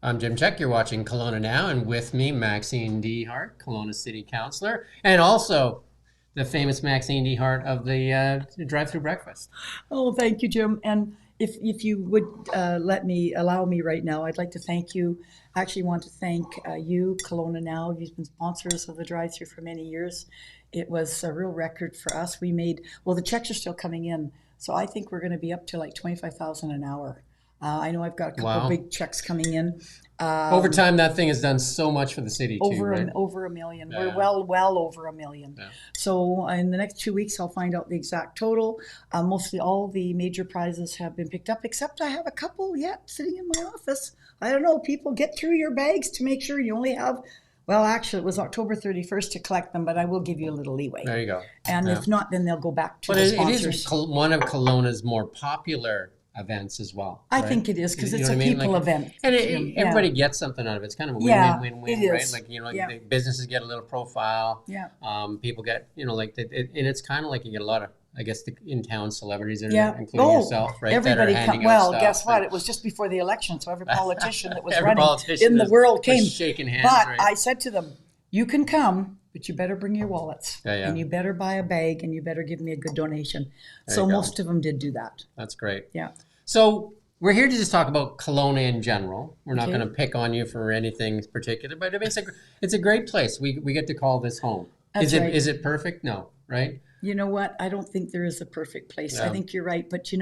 I'm Jim Csek. You're watching Kelowna Now, and with me, Maxine DeHart, Kelowna City Councillor, and also the famous Maxine DeHart of the drive-through breakfast. Oh, thank you, Jim. And if you would allow me right now, I'd like to thank you. I actually want to thank you, KelownaNow. You've been sponsors of the drive-through for many years. It was a real record for us. We made, well, the checks are still coming in, so I think we're going to be up to like 25,000 an hour. I know I've got a couple Wow. of big checks coming in. Over time, that thing has done so much for the city too, right? Over a million. Yeah. We're well over a million. Yeah. So in the next 2 weeks, I'll find out the exact total. Mostly all the major prizes have been picked up, except I have a couple yet sitting in my office. I don't know, people get through your bags to make sure you only have, well, actually, it was October 31st to collect them, but I will give you a little leeway. There you go. And Yeah. if not, then they'll go back to But the it sponsors. is one of Kelowna's more popular events as well. I right? think it is, because You it's know a what I mean? people Like, event. and Yeah. everybody gets something out of it. It's kind of a Yeah, win-win-win-win, it right? is. Like, you know, Yeah. the businesses get a little profile. Yeah. People get, you know, like, and it's kind of like you get a lot of, I guess, the in-town celebrities, that are, Yeah. including yourself, right? Everybody that are handing out well, stuff guess what? and It was just before the election, so every politician that was every running politician in the world was came. shaking hands, But right? I said to them, you can come, but you better bring your wallets. Yeah, yeah. And you better buy a bag, and you better give me a good donation. There So you go. most of them did do that. That's great. Yeah. So we're here to just talk about Kelowna in general. We're not Okay. going to pick on you for anything particular, but it's a great place. We get to call this home. That's right. Is it perfect? No, right? You know what? I don't think there is a perfect place. I Yeah. think you're right. But,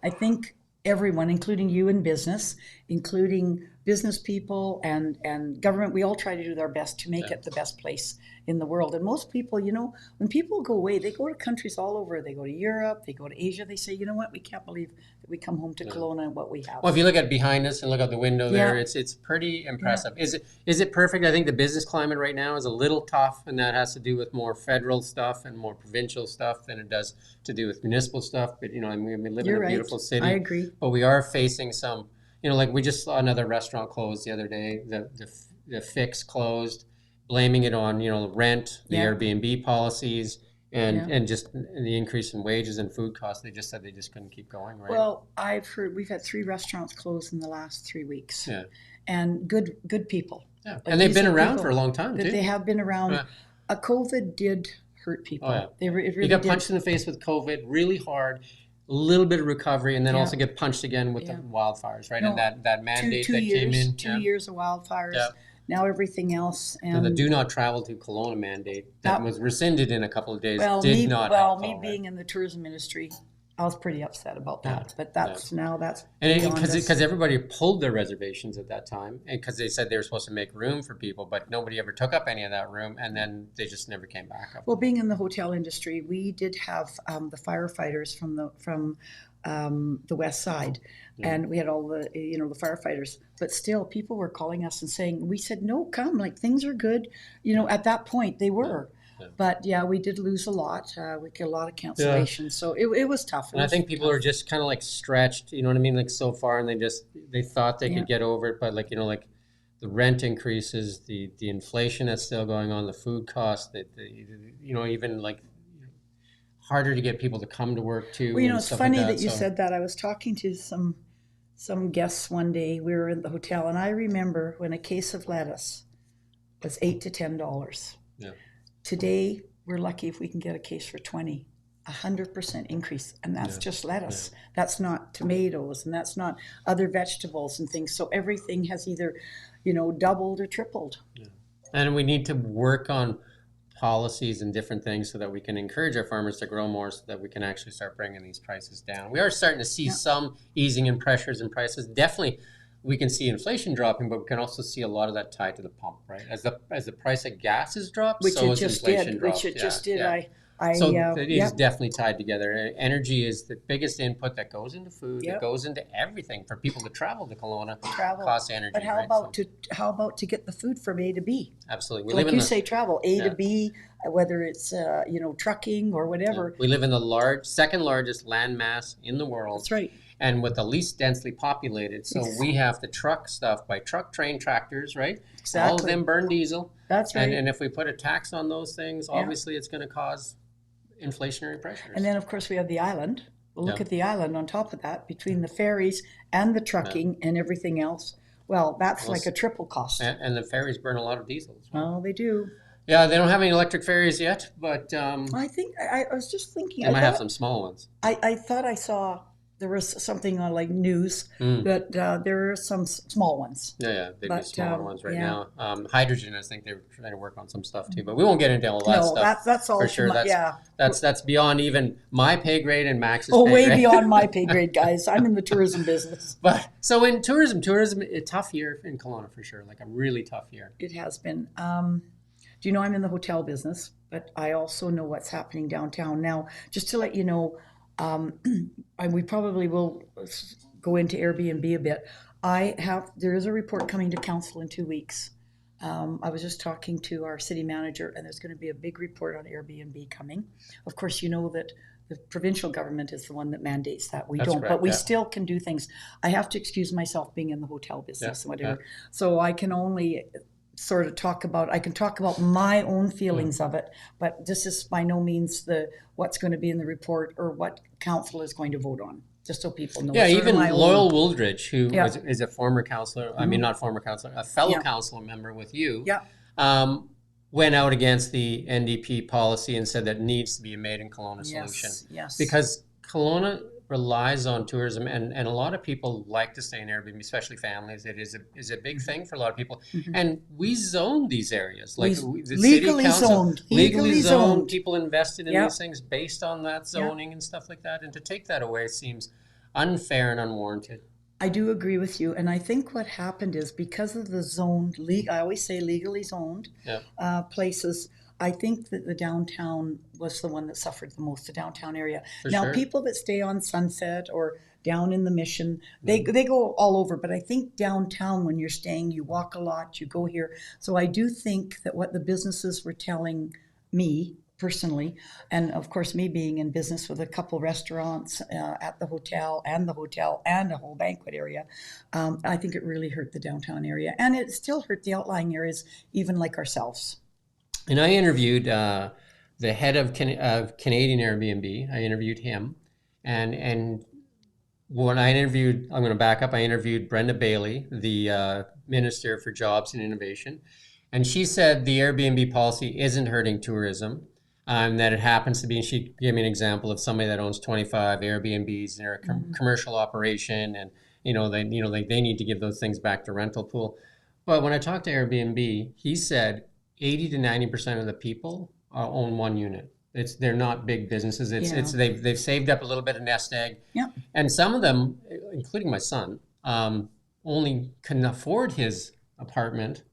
I think everyone, including you in business, including business people and government, we all try to do our best to make it the best place in the world. And most people, when people go away, they go to countries all over. They go to Europe, they go to Asia. They say, you know what? We can't believe that we come home to Kelowna and what we have. Well, if you look at behind us and look out the window there, Yeah. it's pretty impressive. Is it perfect? I think the business climate right now is a little tough, and that has to do with more federal stuff and more provincial stuff than it does to do with municipal stuff. But I mean, we live You're in a right. beautiful city. I agree. But we are facing some. Like we just saw another restaurant close the other day. The Fix closed, blaming it on the rent, the Yeah. Airbnb policies, and Yeah. and just the increase in wages and food costs. They just said they just couldn't keep going, right? Well, I've heard we've had 3 restaurants close in the last 3 weeks. Yeah. And good people. Yeah, Like and they've these been are around people for a long time that too. they have been around. Yeah. COVID did hurt people. Oh, yeah. It really You got did. punched in the face with COVID really hard, a little bit of recovery, and then Yeah. also get punched again with Yeah. the wildfires, right? No, And that mandate two that years, came in. 2 years of wildfires. Yeah. Now everything else, And the and do not travel to Kelowna mandate that That- was rescinded in a couple of days well, did me, not well, help me at all, right? being in the tourism industry, I was pretty upset about Yeah. that. But that's And beyond us. because everybody pulled their reservations at that time, and because they said they were supposed to make room for people, but nobody ever took up any of that room, and then they just never came back up. Well, being in the hotel industry, we did have the firefighters from the west side, and we had all the the firefighters. But still, people were calling us and saying, we said, no, come, like things are good. At that point they were. Yeah. But yeah, we did lose a lot. We get a lot of cancellations, so it was tough. And I think people are just kind of like stretched, you know what I mean, like so far, and they thought they Yeah. could get over it, but like like the rent increases, the inflation that's still going on, the food costs, even like harder to get people to come to work too. Well, and it's stuff funny like that you so- said that. I was talking to some guests one day. We were in the hotel, and I remember when a case of lettuce was $8 to $10. Yeah. Today, we're lucky if we can get a case for 20. 100% increase, and that's just lettuce. That's not tomatoes, and that's not other vegetables and things. So everything has either, doubled or tripled. And we need to work on policies and different things so that we can encourage our farmers to grow more, so that we can actually start bringing these prices down. We are starting to see some easing in pressures and prices. Definitely, we can see inflation dropping, but we can also see a lot of that tied to the pump, right? As the price of gas has dropped, Which so it has just inflation did. dropped. Which it just Yeah, did. yeah. I So it is yep. definitely tied together. Energy is the biggest input that goes into food, Yep. that goes into everything. For people to travel to Kelowna, Travel. costs energy. But how right? about to get the food from A to B? Absolutely, we Like live you in say, travel A Yeah. to B, whether it's trucking or whatever. we live in the second largest land mass in the world. That's right. And with the least densely populated. So we have to truck stuff by truck, train, tractors, right? Exactly. All of them burn diesel. That's right. And if we put a tax on those things, Yeah. obviously it's going to cause inflationary pressures. And then, of course, we have the island. We'll look Yeah. at the island on top of that, between the ferries and the trucking and everything else. Well, that's Well, like a triple cost. And the ferries burn a lot of diesel as well. Oh, they do. Yeah, they don't have any electric ferries yet, but I think I was just thinking. they might have some small ones. I thought I saw there was something on like news that there are some small ones. Yeah, they'd be smaller ones right yeah. now. Hydrogen, I think they're trying to work on some stuff too, but we won't get into all that No, stuff. that's all for sure. That's beyond even my pay grade and Max's pay way grade. beyond my pay grade, guys. I'm in the tourism business. But so in tourism, a tough year in Kelowna for sure, like a really tough year. It has been. Do you know I'm in the hotel business, but I also know what's happening downtown. Now, just to let you know, and we probably will go into Airbnb a bit. There is a report coming to council in 2 weeks. I was just talking to our city manager, and there's going to be a big report on Airbnb coming. Of course, you know that the provincial government is the one that mandates that. We don't, but we still can do things. I have to excuse myself being in the hotel business and whatever. So I can only sort of talk about my own feelings of it, but this is by no means what's going to be in the report or what council is going to vote on, just so people know. Yeah, even Loyal Wooldridge, who is a former councillor, I mean, not former councillor, a fellow council member with you, went out against the NDP policy and said that needs to be a made in Kelowna solution. Yes. Because Kelowna relies on tourism, and a lot of people like to stay in Airbnb, especially families. It is a big thing for a lot of people. And we zone these areas. Like the legally city council, zoned. Legally zoned. People invested in these things based on that zoning and stuff like that. And to take that away seems unfair and unwarranted. I do agree with you. And I think what happened is because of the zoned, I always say legally zoned places, I think that the downtown was the one that suffered the most, the downtown area. People that stay on Sunset or down in the Mission, they go all over. But I think downtown, when you're staying, you walk a lot, you go here. So I do think that what the businesses were telling me personally, and of course me being in business with a couple restaurants at the hotel and a whole banquet area, I think it really hurt the downtown area. And it still hurt the outlying areas, even like ourselves. And I interviewed the head of Canadian Airbnb. I interviewed him, and when I interviewed, I'm going to back up. I interviewed Brenda Bailey, the Minister for Jobs and Innovation, and she said the Airbnb policy isn't hurting tourism. That it happens to be, and she gave me an example of somebody that owns 25 Airbnbs. They're a commercial operation, and they need to give those things back to rental pool. But when I talked to Airbnb, he said 80 to 90% of the people own one unit. They're not big businesses. They've saved up a little bit of nest egg. Yeah. And some of them, including my son, only can afford his apartment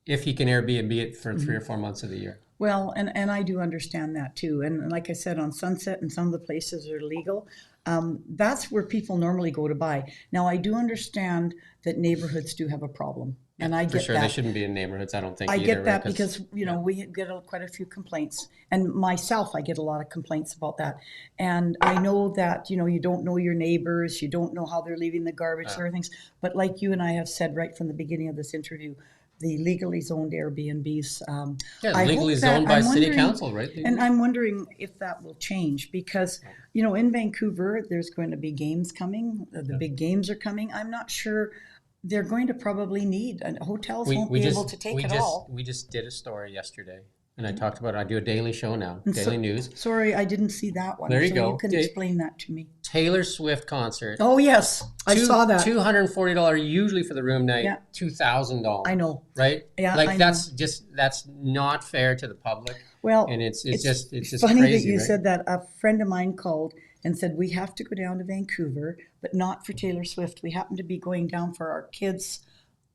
if he can Airbnb it for 3 or 4 months of the year. Well, and I do understand that too. And like I said, on Sunset and some of the places are legal. That's where people normally go to buy. Now, I do understand that neighborhoods do have a problem. And I get that. For sure, they shouldn't be in neighborhoods, I don't think either. I get that because, we get quite a few complaints. And myself, I get a lot of complaints about that. And I know that, you don't know your neighbors, you don't know how they're leaving the garbage or things. But like you and I have said right from the beginning of this interview, the legally zoned Airbnbs. Legally zoned by city council, right? And I'm wondering if that will change because, in Vancouver, there's going to be games coming. The big games are coming. I'm not sure they're going to probably need, and hotels won't be able to take it all. We just did a story yesterday, and I talked about it. I do a daily show now, daily news. Sorry, I didn't see that one. There you go. You can explain that to me. Taylor Swift concert. Oh, yes. I saw that. $240 usually for the room night, $2,000. I know. Right? Yeah, that's not fair to the public. Well, and it's just funny crazy, that you right? said that. A friend of mine called and said, we have to go down to Vancouver, but not for Taylor Swift. We happen to be going down for our kids'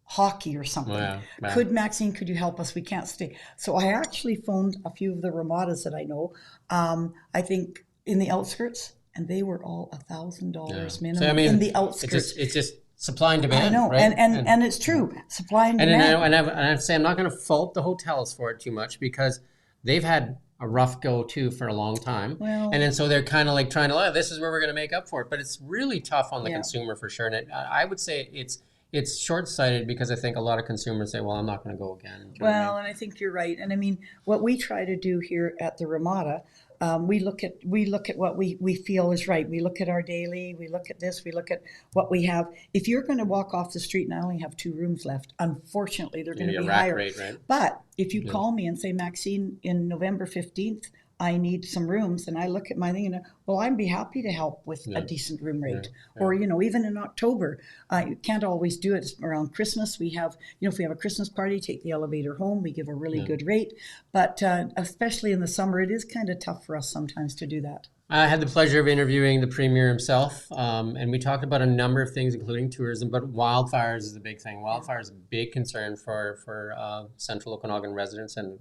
hockey or something. Wow. Maxine, could you help us? We can't stay. So I actually phoned a few of the Ramadas that I know, I think in the outskirts, and they were all $1,000 minimum in the outskirts. It's just supply and demand. I know, right? and it's true, supply and demand. And I'd say I'm not going to fault the hotels for it too much because they've had a rough go too for a long time. Well, and then so they're kind of like trying to, this is where we're going to make up for it. But it's really tough on the consumer for sure. And I would say it's short-sighted because I think a lot of consumers say, well, I'm not going to go again. Well, and I think you're right. And I mean, what we try to do here at the Ramada, we look at what we feel is right. We look at our daily, we look at this, we look at what we have. If you're going to walk off the street and I only have 2 rooms left, unfortunately they're going to be higher. Rate, right? But if you call me and say, Maxine, in November 15th, I need some rooms, and I look at my thing and well, I'd be happy to help with a decent room rate. Or, even in October, you can't always do it around Christmas. We have, if we have a Christmas party, take the elevator home, we give a really good rate. But especially in the summer, it is kind of tough for us sometimes to do that. I had the pleasure of interviewing the Premier himself, and we talked about a number of things, including tourism, but wildfires is a big thing. Wildfire is a big concern for central Okanagan residents and,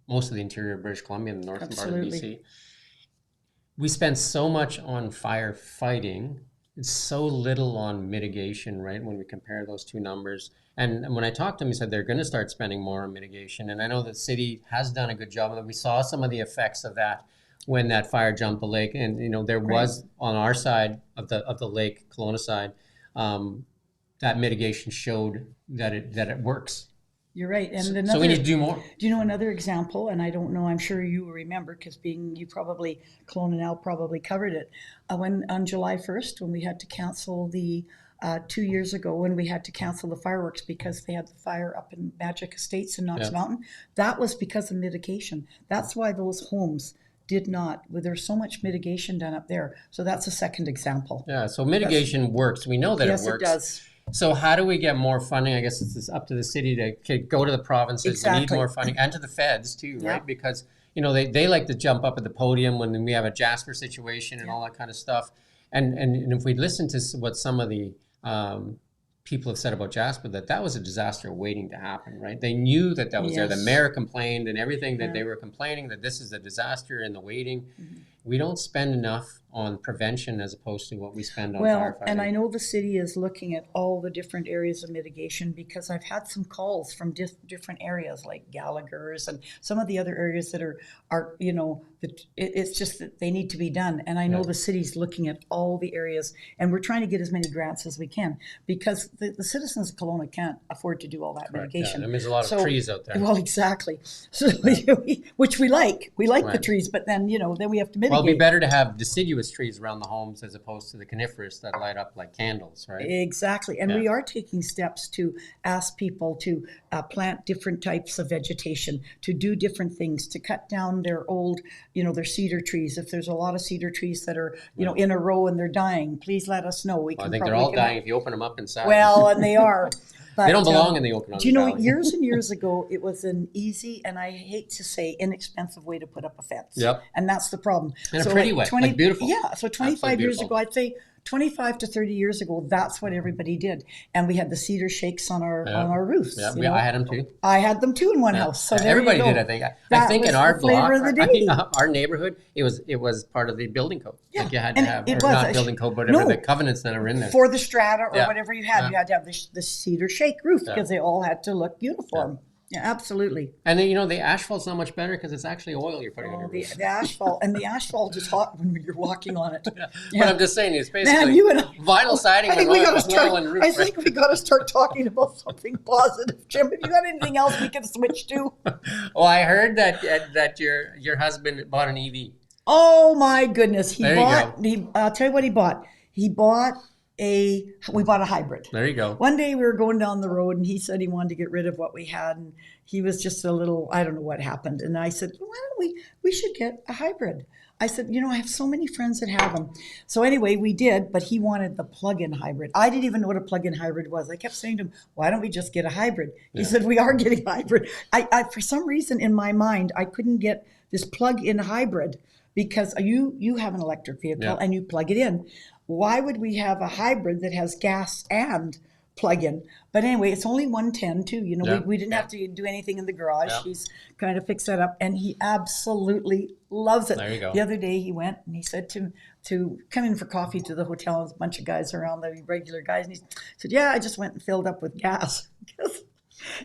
most of the interior of British Columbia and the northern part of BC. We spend so much on firefighting and so little on mitigation, right, when we compare those two numbers. And when I talked to him, he said they're going to start spending more on mitigation. And I know the city has done a good job of it. We saw some of the effects of that when that fire jumped the lake. And, there was on our side of the lake, Kelowna side, that mitigation showed that it works. You're right. And so we need to do more. Do you know another example? And I don't know, I'm sure you will remember, because KelownaNow probably covered it. When on July 1st, when we had to cancel 2 years ago, when we had to cancel the fireworks because they had the fire up in Magic Estates in Knox Mountain, that was because of mitigation. That's why those homes did not. There's so much mitigation done up there. So that's a second example. Yeah, so mitigation works. We know that it works. Yes, it does. So how do we get more funding? I guess it's up to the city to go to the provinces. Exactly. We need more funding, and to the feds too, right? Because they like to jump up at the podium when we have a Jasper situation and all that kind of stuff. And if we listen to what some of the people have said about Jasper, that was a disaster waiting to happen, right? They knew that was there. The mayor complained and everything that they were complaining that this is a disaster in the waiting. Mm-hmm. We don't spend enough on prevention as opposed to what we spend on firefighting. And I know the city is looking at all the different areas of mitigation, because I've had some calls from different areas like Gallagher's and some of the other areas that are it's just that they need to be done. And I know the city's looking at all the areas, and we're trying to get as many grants as we can, because the citizens of Kelowna can't afford to do all that mitigation. Yeah, there's a lot of trees out there. Well, exactly. So which we like. We like the trees, but then, then we have to mitigate. Well, it'd be better to have deciduous trees around the homes as opposed to the coniferous that light up like candles, right? Exactly. And we are taking steps to ask people to plant different types of vegetation, to do different things, to cut down their old, their cedar trees. If there's a lot of cedar trees that are, in a row and they're dying, please let us know. I think they're all dying if you open them up inside. Well, and they are. But, they don't belong in the open. Do you know, years and years ago, it was an easy, and I hate to say inexpensive way to put up a fence. Yep. And that's the problem. And a pretty way, beautiful. Yeah, so 25 years ago, I'd say 25 to 30 years ago, that's what everybody did. And we had the cedar shakes on our roofs. Yeah, I had them too. I had them too in one house. So everybody did, I think. I think in our block, the our neighborhood, it was part of the building code. Yeah. Like you had to have, not building code, but the covenants that are in there. For the strata or whatever you had, you had to have the cedar shake roof because they all had to look uniform. Yeah, absolutely. And then, the asphalt's not much better because it's actually oil you're putting on your roof. The asphalt is hot when you're walking on it. But I'm just saying, it's basically vinyl siding with oil on the roof. I think we got to start talking about something positive. Jim, have you got anything else we can switch to? Well, I heard that your husband bought an EV. Oh my goodness. I'll tell you what he bought. We bought a hybrid. There you go. One day we were going down the road and he said he wanted to get rid of what we had, and he was just a little, I don't know what happened. And I said, why don't we should get a hybrid. I said, I have so many friends that have them. So anyway, we did, but he wanted the plug-in hybrid. I didn't even know what a plug-in hybrid was. I kept saying to him, why don't we just get a hybrid? He said, we are getting a hybrid. I for some reason in my mind, I couldn't get this plug-in hybrid because you have an electric vehicle and you plug it in. Why would we have a hybrid that has gas and plug-in? But anyway, it's only 110 too. We didn't have to do anything in the garage. Yeah. He's kind of fixed that up, and he absolutely loves it. There you go. The other day he went and he said to come in for coffee to the hotel. There's a bunch of guys around, the regular guys, and he said, "Yeah, I just went and filled up with gas."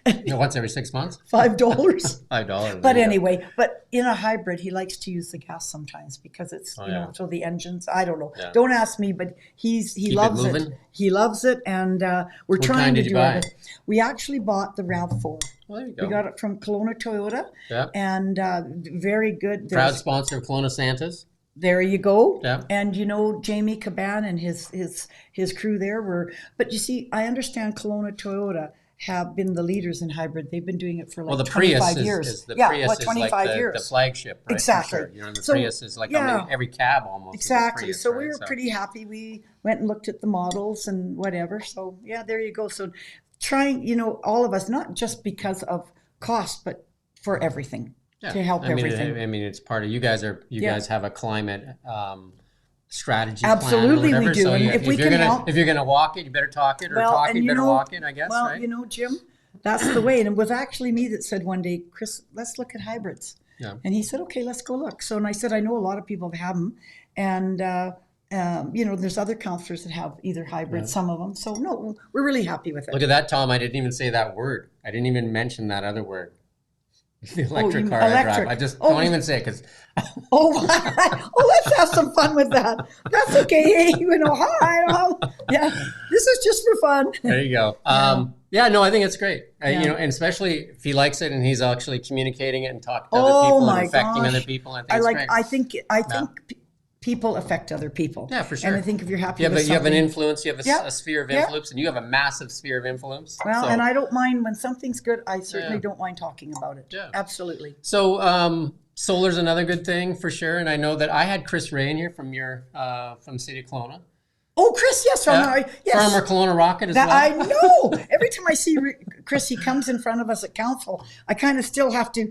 Once every 6 months? $5. $5. But anyway, but in a hybrid, he likes to use the gas sometimes because it's, so the engines, I don't know. Yeah. Don't ask me, but he loves it. He loves it, and we're trying to do it. We actually bought the RAV4. Well, there you We go. got it from Kelowna Toyota, Yeah. and very good. Proud sponsor of Kelowna Santas. There you go. Yeah. And you know, Jamie Caban and his crew there were. But you see, I understand Kelowna Toyota have been the leaders in hybrid. They've been doing it for like Well, the 25 Prius years. is the Yeah, Prius what, is 25 like the years. flagship, right? Exactly. For sure. You know, the So, Prius is like yeah. every cab almost. is a Exactly. Prius, So right? we were pretty happy. We went and looked at the models and whatever. So yeah, there you go. So trying, you know, all of us, not just because of cost, but for everything, to help everything. I mean, it's part of you guys are Yeah. guys have a climate strategy Absolutely, plan or we whatever. do. So And you, if we you're can gonna help- if you're gonna walk it, you better talk it, or Well, talk it, and you you better know- walk it. I guess. Well, right? you know, Jim, that's the way. And it was actually me that said one day, Chris, let's look at hybrids. Yeah. And he said, okay, let's go look. So, and I said, I know a lot of people have them. And, you know, there's other councillors that have either hybrid, some of them. So, no, we're really happy with it. Look at that, Tom. I didn't even say that word. I didn't even mention that other word. The electric you- car I drive. electric. I just Oh. don't even say it because Oh, let's have some fun with that. That's okay. Hey, you know, hi. Yeah, this is just for fun. there you go. Yeah, no, I think it's great. Yeah. You know, and especially if he likes it and he's actually communicating it and talking to Oh other people my and affecting gosh. other people. I think it's great. I think people affect other people. Yeah, for sure. And I think if you're happy Yeah, with but you have an something- influence. You have Yeah. a sphere of Yeah. influence, and you have a massive sphere of influence. Well, So- and I don't mind when something's good. I certainly Yeah. don't mind talking about it. Yeah. Absolutely. So solar's another good thing for sure, and I know that I had Chris Ray in here from from City of Kelowna. Oh, Chris, yes, yes. Farmer Kelowna Rocket as That well. I know. Every time I see Chris, he comes in front of us at council. I kind of still have to,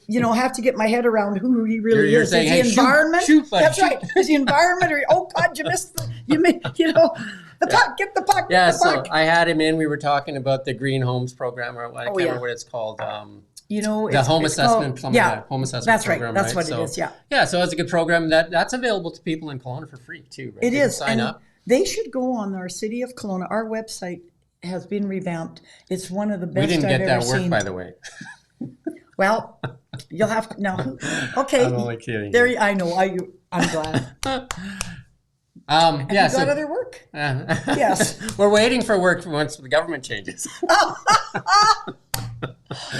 you know, get my head around who he really You're is. saying, Is "Hey, the shoot, environment? shoot, buddy, That's shoot." right. Is the environment? Or oh God, you missed you know, the puck. Get the puck. Yeah, Get the so puck. I had him in. We were talking about the Green Homes program, or I can't yeah. remember what it's called. You know, The home it's assessment, called- yeah, home assessment that's program. right. That's what So, it is. Yeah, yeah. So it's a good program that's available to people in Kelowna for free too. Right? it They can is. sign And up. they should go on our City of Kelowna. Our website has been revamped. It's one of the We best didn't I've get ever that work, seen. by the way. Well, you'll have to now. Okay, I'm only kidding. there. I know. I'm glad. Yeah. You So got other work? yes, we're waiting for work once the government changes.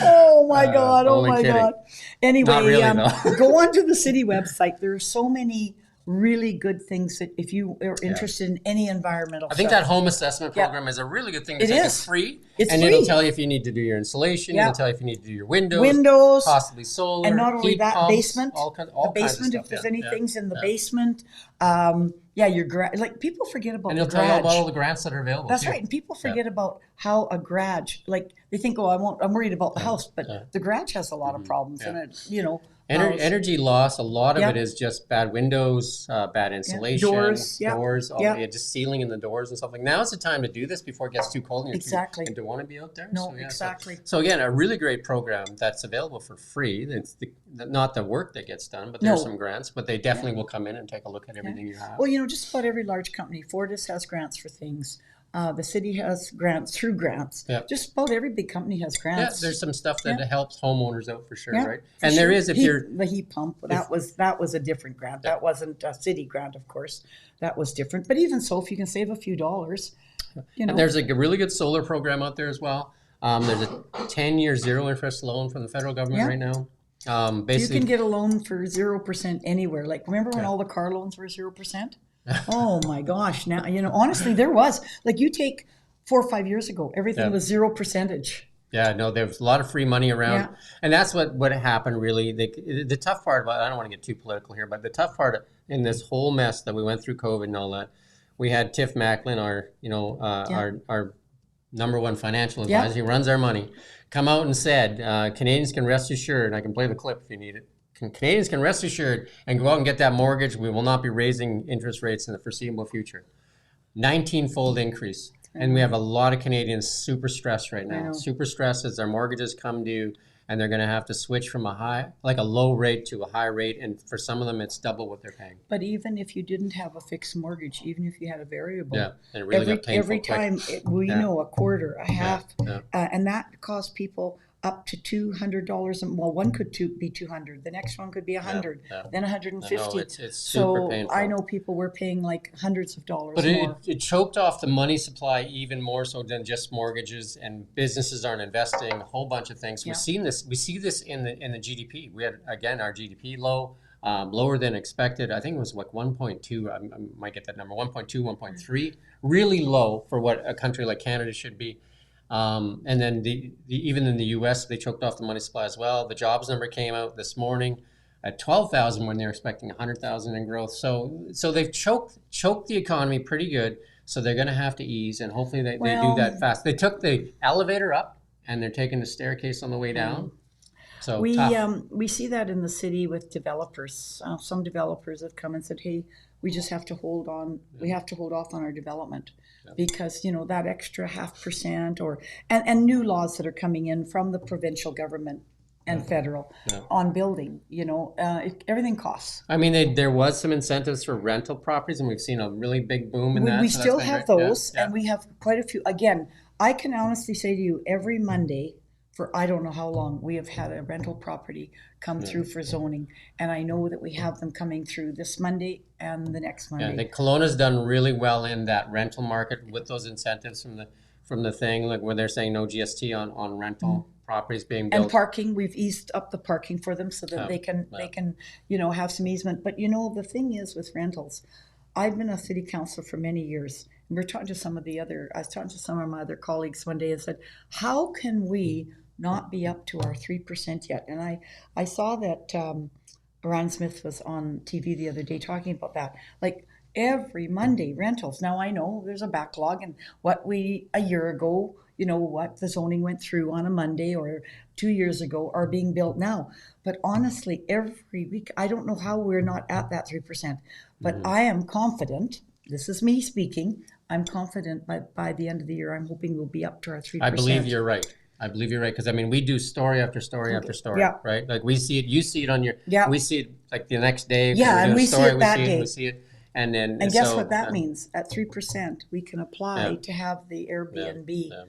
Oh my God! Oh only my kidding. God! Anyway, Not really, though. go onto the city website. There are so many really good things that if you are interested in any environmental I think stuff. that home assessment Yeah. program is a really good thing to It take. is. It's free. It's and free. it'll tell you if you need to do your insulation. Yeah. It'll tell you if you need to do your windows. Windows, Possibly solar. and not only heat that, pumps, basement, all kinds the of basement. stuff. If there's Yeah, any yeah, things in the yeah. basement, yeah, your garage. Like people forget about And the it'll tell you all garage. about all the grants that are available. That's too. right, and people forget about how a garage. Like they think, oh, I'm worried about the house, but the garage has a lot of problems in it. You know, house. Energy loss, a lot of Yeah. it is just bad windows, bad insulation, Doors, yeah. just sealing in the doors and stuff. Like now is the time to do this before it gets too cold and Exactly. and to want to be out there. No, So, yeah, exactly. So again, a really great program that's available for free. It's not the work that gets done, but there's No. some grants. But they definitely will come in and take a look at everything you have. Well, you know, just about every large company, Fortis has grants for things. The city has grants through grants. Yeah. Just about every big company has Yeah, grants. there's some stuff that helps homeowners out for sure, Yeah, right? for And there sure. is if Heat- you're the heat pump. That was a different grant. That wasn't a city grant, of course. That was different. But even so, if you can save a few dollars, you know. And there's a really good solar program out there as well. There's a 10-year zero interest loan from the federal government Yeah. right now. You Basically, can get a loan for 0% anywhere. Like remember when all the car loans were 0%? Oh my gosh! Now you know. Honestly, there was like you take 4 or 5 years ago, everything was 0%. yeah, no, there was a lot of free money around, Yeah. and that's what happened. Really, the tough part about I don't want to get too political here, but the tough part in this whole mess that we went through COVID and all that, we had Tiff Macklin, our number one financial Yeah. advisor, he runs our money, come out and said Canadians can rest assured, and I can play the clip if you need it. Canadians can rest assured and go out and get that mortgage. We will not be raising interest rates in the foreseeable future. 19-fold increase. And we have a lot of Canadians super stressed right now. know. Super stressed as their mortgages come due and they're going to have to switch from a low rate to a high rate. And for some of them, it's double what they're paying. But even if you didn't have a fixed mortgage, even if you had a variable, Yeah, and it really got painful every quick. time we know a quarter, a half, yeah. and that costs people up to $200. Well, one could be 200. The next one could be 100. Yeah. Then 150. It's super so painful. I know people were paying like hundreds of dollars But more. it choked off the money supply even more so than just mortgages, and businesses aren't investing, a whole bunch of things. Yeah. We see this in the GDP. We had, again, our GDP low, lower than expected. I think it was like 1.2, I might get that number, 1.2, 1.3, really low for what a country like Canada should be. And then even in the US, they choked off the money supply as well. The jobs number came out this morning at 12,000 when they're expecting 100,000 in growth. So they've choked the economy pretty good. So they're going to have to ease, and hopefully they do that fast. They took the elevator up, and they're taking the staircase on the way down. So we see that in the city with developers. Some developers have come and said, "Hey, we just have to hold on. We have to hold off on our development because that extra 0.5% and new laws that are coming in from the provincial government and federal on building. Everything costs. I mean, there was some incentives for rental properties, and we've seen a really big boom in that. We still have those, and we have quite a few. Again, I can honestly say to you, every Monday for I don't know how long, we have had a rental property come through for zoning, and I know that we have them coming through this Monday and the next Monday. Yeah, I think Kelowna's done really well in that rental market with those incentives from the thing, like where they're saying no GST on rental properties being built. And parking, we've eased up the parking for them so that they can have some easement. But the thing is with rentals, I've been a city councillor for many years. And I was talking to some of my other colleagues one day and said, how can we not be up to our 3% yet? And I saw that Ryan Smith was on TV the other day talking about that. Like every Monday rentals. Now I know there's a backlog, and a year ago, what the zoning went through on a Monday or 2 years ago are being built now. But honestly, every week, I don't know how we're not at that 3%, but I am confident, this is me speaking, I'm confident by the end of the year, I'm hoping we'll be up to our 3%. I believe you're right. Because we do story after story after story, right? Like we see it, you see it on your, we see it like the next day. And we see it that day. We see it. And guess what that means? At 3%, we can apply to have the Airbnb. Yeah.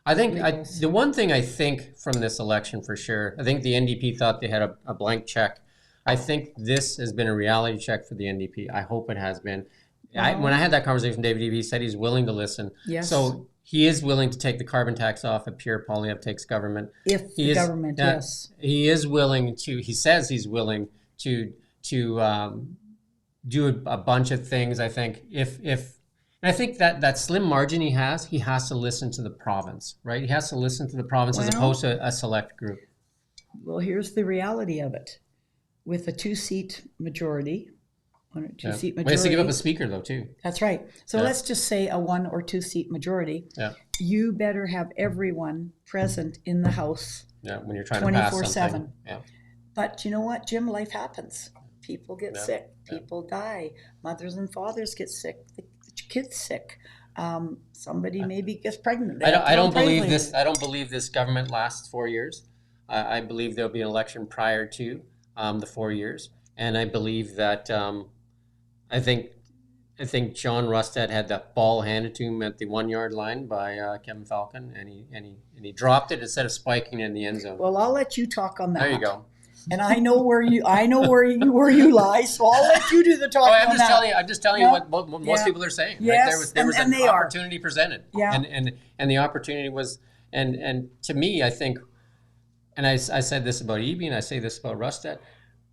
I think the one thing I think from this election for sure, I think the NDP thought they had a blank check. I think this has been a reality check for the NDP. I hope it has been. When I had that conversation with David, he said he's willing to listen. Yes. So he is willing to take the carbon tax off if Pierre Poilievre takes government. If the government, yes. He is willing to, he says he's willing to do a bunch of things. I think and I think that slim margin he has to listen to the province, right? He has to listen to the province as opposed to a select group. Well, here's the reality of it. With a 2-seat majority, 1 or 2-seat majority. He has to give up a speaker though too. That's right. So let's just say a 1 or 2-seat majority. Yeah. You better have everyone present in the house. Yeah, when you're trying to pass something. 24/7. Yeah. But you know what, Jim? Life happens. People get sick. People die. Mothers and fathers get sick. The kids sick. Somebody maybe gets pregnant. I don't believe this. I don't believe this government lasts 4 years. I believe there'll be an election prior to the 4 years, and I believe that I think John Rustad had that ball handed to him at the 1 yard line by Kevin Falcon, and he dropped it instead of spiking it in the end zone. Well, I'll let you talk on that. There you go. And I know where you lie, so I'll let you do the talking. I'm just telling you what most people are saying. Yes, right? There was an opportunity presented. Yeah. And the opportunity was, and to me, I think, and I said this about Eby, and I say this about Rustad,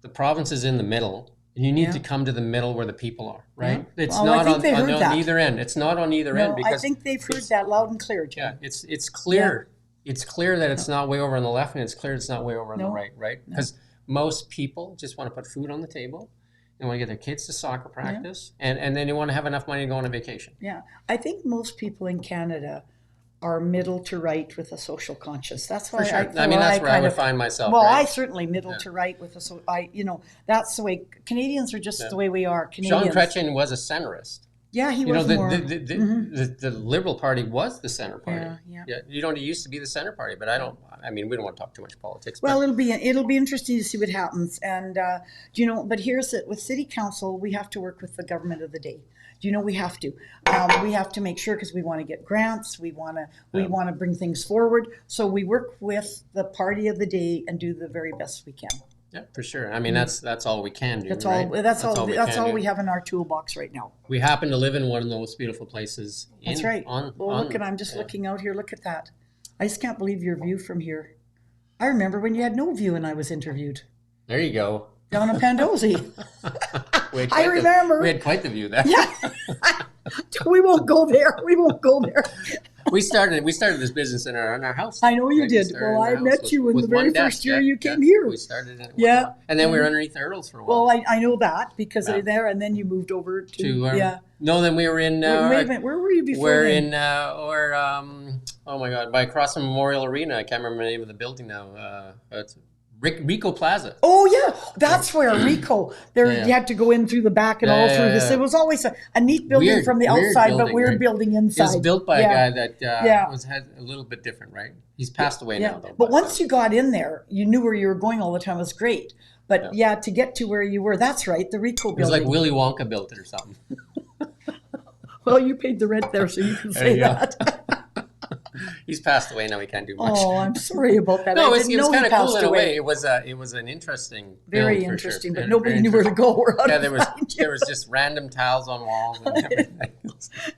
the province is in the middle, and you need to come to the middle where the people are, right? Yeah. It's not on either end. It's not on either end. Because I think they've heard that loud and clear, Jim. Yeah, it's clear. Yeah. It's clear that it's not way over on the left, and it's clear it's not way over on the right, right? Because most people just want to put food on the table. They want to get their kids to soccer practice, and then they want to have enough money to go on a vacation. Yeah. I think most people in Canada are middle to right with a social conscience. That's why that's where I would find myself. Well, right? I certainly middle to right with that's the way Canadians are just the way we are. Canadians. Jean Chrétien was a centrist. Yeah, he You know, was more. Mm-hmm. the Liberal Party was the center party. Yeah. You know, it used to be the center party, but I mean, we don't want to talk too much politics. Well, But it'll be interesting to see what happens. And do you know? But here's it: with city council, we have to work with the government of the day. Do you know we have to? We have to make sure because we want to get grants. We want to bring things forward. So we work with the party of the day and do the very best we can. yeah, for sure. I mean, that's all we can do. That's right? all. That's all do. we have in our toolbox right now. We happen to live in one of the most beautiful places. That's right. Look at I'm just looking out here. Look at that. I just can't believe your view from here. I remember when you had no view and I was interviewed. There you go. Down in Pandosy. I remember. We had quite the view there. Yeah. We won't go there. We won't go there. We started this business in our house. I know you did. Well, I met you in the very first year you came here. We started it. Yeah. And then we were underneath the Earls for a while. Well, I know that because they're there, and then you moved over to No, then we were in. wait a minute, where were you before? We're in oh my God, by across from Memorial Arena. I can't remember the name of the building now. It's Rico Plaza. Oh yeah, that's where Rico. There you had to go in through the back and all through this. It was always a neat building from the outside, building, but weird building inside. It was built by a guy that had a little bit different, right? He's passed away now, though. But once you got in there, you knew where you were going all the time. It was great. But to get to where you were, that's right, the Rico building. It was like Willy Wonka built it or something. Well, you paid the rent there, so you can say that. He's passed away now. He can't do much. Oh, I'm sorry about that. No, it was kind of cool in a way. It was an interesting, very build, interesting, sure. but nobody knew where to go or how to there was just random tiles on walls and everything.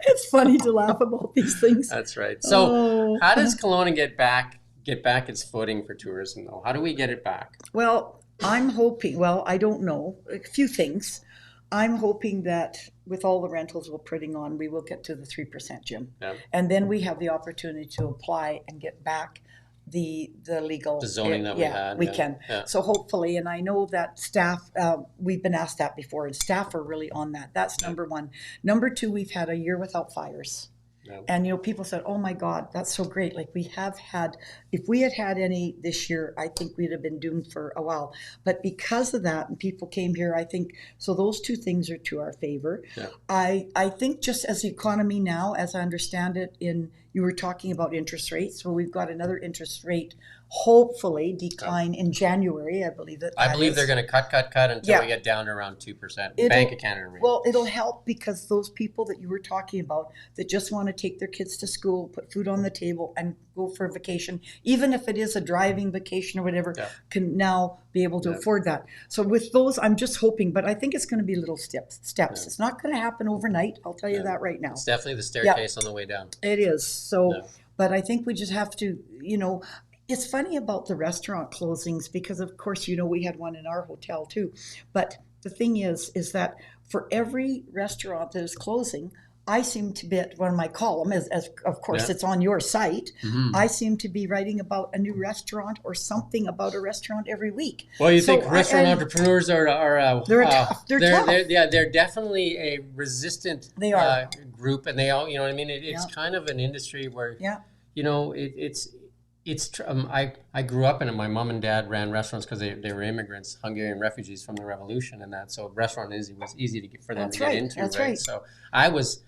It's funny to laugh about these things. That's right. So, how does Kelowna get back its footing for tourism, though? How do we get it back? Well, I'm hoping. Well, I don't know. A few things. I'm hoping that with all the rentals we're putting on, we will get to the 3%, Jim. Yeah. And then we have the opportunity to apply and get back the legal. The zoning that we had. We can. Yeah. So hopefully, and I know that staff, we've been asked that before, and staff are really on that. That's number one. Number two, we've had a year without fires. Yeah. And, people said, oh my God, that's so great. Like we have had, if we had had any this year, I think we'd have been doomed for a while. But because of that, and people came here, I think, so those two things are to our favor. Yeah. I think just as the economy now, as I understand it, you were talking about interest rates. Well, we've got another interest rate, hopefully decline in January. I believe that. I believe they're going to cut until we get down to around 2%. Bank of Canada rate. Well, it'll help because those people that you were talking about that just want to take their kids to school, put food on the table, and go for a vacation, even if it is a driving vacation or whatever, can now be able to afford that. So with those, I'm just hoping, but I think it's going to be little steps. Yeah. It's not going to happen overnight. I'll tell you that right now. It's definitely the staircase on the way down. It is. So, but I think we just have to, it's funny about the restaurant closings because, of course, we had one in our hotel too. But the thing is that for every restaurant that is closing, I seem to be, one of my columns, as of course it's on your site, I seem to be writing about a new restaurant or something about a restaurant every week. Well, you think restaurant entrepreneurs are they're tough. They're definitely a resistant group, and they all, you know what I mean? It's kind of an industry where, I grew up in it. My mom and dad ran restaurants because they were immigrants, Hungarian refugees from the revolution and that. So restaurant was easy to get for them to get into. That's right. So I was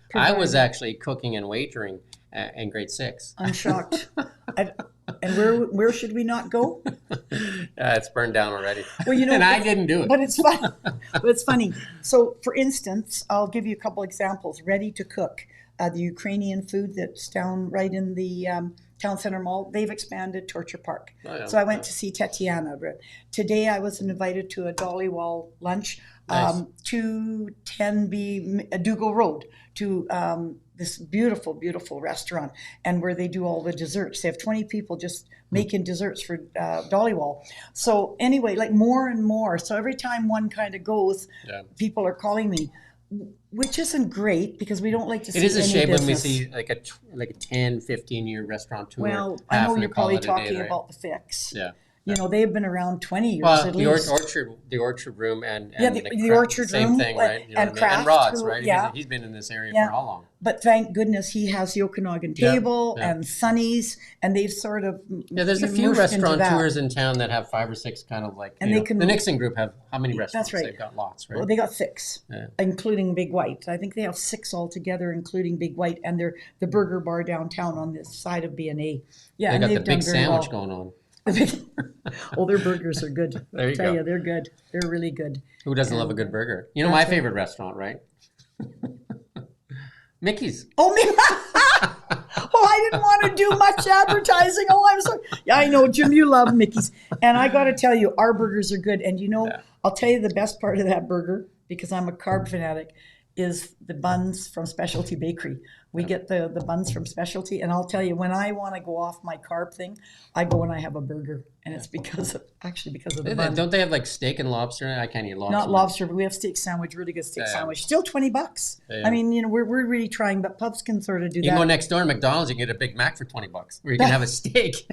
actually cooking and waitering in grade 6. I'm shocked. And where should we not go? It's burned down already. Well, and I didn't do it. But it's fun. But it's funny. So, for instance, I'll give you a couple examples. Ready to cook, the Ukrainian food that's down right in the Town Center Mall. They've expanded Torture Park. Oh, yeah. So I went to see Tatiana. Today I was invited to a Dollywall lunch, 210B Dougal Road, to this beautiful, beautiful restaurant, and where they do all the desserts. They have 20 people just making desserts for Dollywall. So anyway, like more and more. So every time one kind of goes, people are calling me, which isn't great because we don't like to see any business. It is a shame when we see like a 10, 15-year restaurateur. Well, I know you're probably talking about the Fix. Yeah. You know, they've been around 20 years Well, at the least. orchard room and the orchard same room thing, right? You know and what I mean? And Kraft, Rod's, who- right? yeah. He's been in this area Yeah. for how long? But thank goodness he has the Okanagan Yeah, table yeah. and Sunny's, and they've sort of Yeah, there's a few morphed into that. restaurateurs in town that have 5 or 6 kind of like, And you they know, can- the Nixon group have how many restaurants? right. They've got lots, right? Well, they got 6, Yeah. including Big White. I think they have 6 altogether, including Big White, and they're the burger bar downtown on this side of B&A. Yeah, They and got the they've done big very sandwich well. going on. Oh, their burgers are good. There you I tell go. you, they're good. They're really good. Who doesn't love a good burger? You know my That's right. favorite restaurant, right? Mickey's. Oh, me. Well, I didn't want to do much advertising. Oh, I'm sorry. Yeah, I know, Jim, you love Mickey's. And I got to tell you, our burgers are good. And you know, Yeah. I'll tell you the best part of that burger, because I'm a carb fanatic, is the buns from Specialty Bakery. We get the buns from Specialty. And I'll tell you, when I want to go off my carb thing, I go and I have a burger. And it's because of the bun. Don't they have like steak and lobster? I can't eat lobster. Not lobster, but we have steak sandwich, really good steak Yeah. sandwich. Still $20. Yeah. I mean, you know, we're really trying, but pubs can sort of do You can that. go next door to McDonald's, you can get a Big Mac for $20, or you can have a steak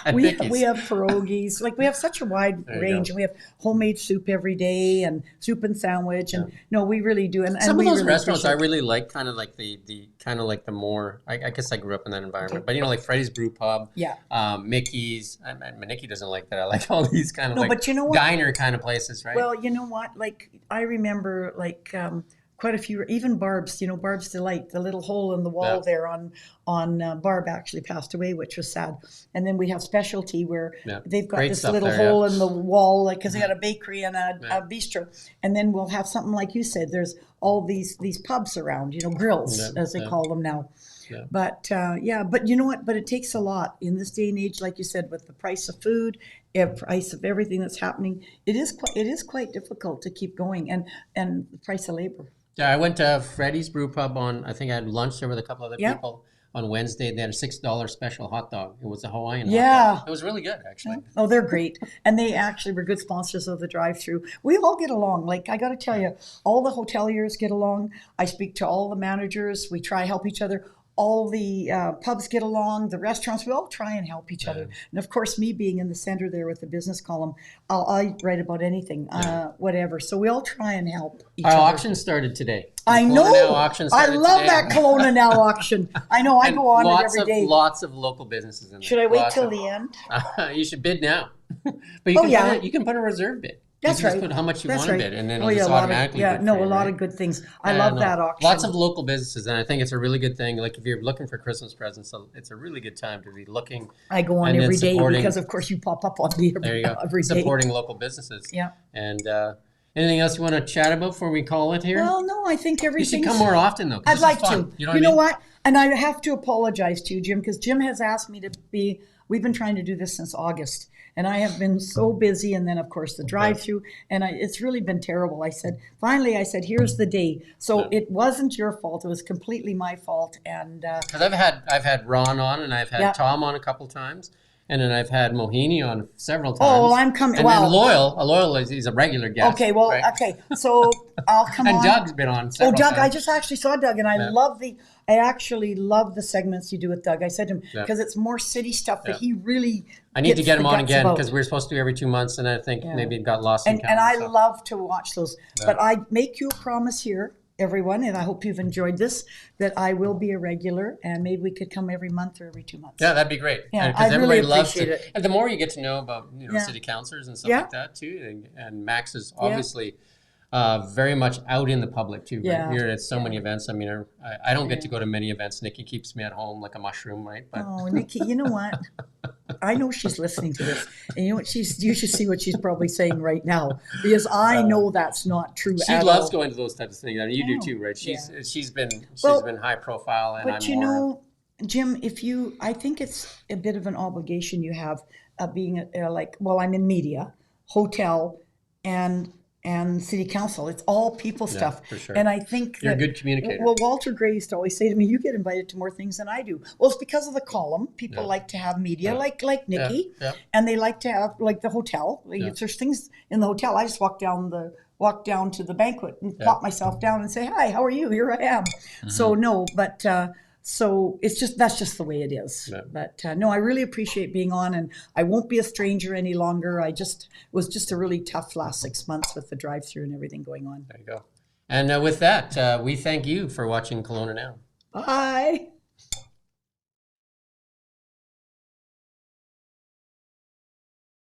at we Mickey's. have pierogies. Like, we have such a wide There you range, go. and we have homemade soup every day and soup and sandwich. And no, we really do. And Some of we those really restaurants I appreciate- really like, kind of like the kind of like the more. I guess I grew up in that environment, but you know, like Freddy's Brew Pub, Yeah. Mickey's. Nikki doesn't like that. I like all these kind of No, like but you know what? diner kind of places, right? Well, you know what? Like, I remember quite a few, even Barb's, you know, Barb's Delight, the little hole in the wall Yeah. there on Barb actually passed away, which was sad. And then we have Specialty where Yeah. they've got Great this stuff little there, hole in the wall, like, because they got a bakery and a Yeah. bistro. And then we'll have something like you said, there's all these pubs around, you know, grills, Yeah, as they yeah. call them now. Yeah. But but you know what? But it takes a lot in this day and age, like you said, with the price of food, price of everything that's happening. It is quite difficult to keep going, and the price of labor. Yeah, I went to Freddy's Brew Pub I think I had lunch there with a couple other Yeah. people on Wednesday. They had a $6 special hot dog. It was a Hawaiian hot Yeah. dog. It was really good, actually. Oh, they're great. And they actually were good sponsors of the drive-through. We all get along. Like, I got to tell you, all the hoteliers get along. I speak to all the managers. We try to help each other. All the pubs get along, the restaurants, we all try and help each other. And of course, me being in the center there with the business column, I write about anything, whatever. So we all try and help each Our other. auction started today. I The know. KelownaNow auction I started love today. that Kelowna Now auction. I know. I And go on it lots every day. Lots of local businesses in there. Should I wait Lots till of- the end? You should bid now. But you Oh, can yeah. you can put a reserve bid. That's you can right. Just put how much you That's want to right. bid, and then Oh, it'll yeah, just a lot of, automatically yeah, bid no, for you, a lot right? of good things. I Yeah, love no. that auction. Lots of local businesses, and I think it's a really good thing. Like if you're looking for Christmas presents, it's a really good time to be looking. I go on and then every day supporting- because, of course, you pop up on me There you go. every day. Supporting local businesses. Yeah. And anything else you want to chat about before we call it here? Well, no, I think you everything. should come more often though. 'Cause I'd this is like fun. to. You know know what I mean? what? And I have to apologize to you, Jim, because Jim has asked me to be. We've been trying to do this since August, and I have been so busy. And then, of course, the drive-through, and it's really been terrible. Finally, I said, here's the day. So it wasn't your fault. It was completely my fault. And Because I've had Ron on, and I've had Yeah. Tom on a couple times, and then I've had Mohini on several times. Oh, well, I'm coming. And Well, then Loyal he's a regular guest. okay, well, right? okay. So I'll come And on. Doug's been on Oh, several Doug! I times. just actually saw Doug, and I actually love the segments you do with Doug. I said to him Yeah. because it's more city stuff that Yeah. he really. I need to gets get him the on guts again about. because we're supposed to do every 2 months, and I think Yeah. maybe it got lost in And calendar, I so. love to watch those. But I make you a promise here, everyone, and I hope you've enjoyed this, that I will be a regular, and maybe we could come every month or every 2 months. Yeah, that'd be great. Yeah, Because I really everybody loves appreciate to. it. And the more you get to know about Yeah. city councillors and stuff Yeah. like that too, and Max is obviously very much out in the public too. Right? Yeah. You're at so many events. I mean, I don't get to go to many events. Nikki keeps me at home like a mushroom, right? But Oh, Nikki, you know what? I know she's listening to this, and you know what you should see what she's probably saying right now, because I know that's not true she at loves all. going to those types of things. I mean, you I do know. too, right? Yeah. She's been Well, high profile, and But I'm you more. know, Jim, I think it's a bit of an obligation you have being I'm in media, hotel, and city council. It's all people Yeah, stuff. for sure. And I think You're a that- good communicator. Well, Walter Gray used to always say to me, "You get invited to more things than I do." Well, it's because of the column. People Yeah. like to have media, Yeah. like Nikki, Yeah. and they like to have like the hotel. Like, Yeah. if there's things in the hotel, I just walk down to the banquet and Yeah. plop myself down and say, "Hi, how are you? Here I am." Mm-hmm. So no, but So that's just the way it is. Yeah. But no, I really appreciate being on, and I won't be a stranger any longer. Was just a really tough last 6 months with the drive-through and everything going on. There you go. And with that, we thank you for watching Kelowna Now. Bye.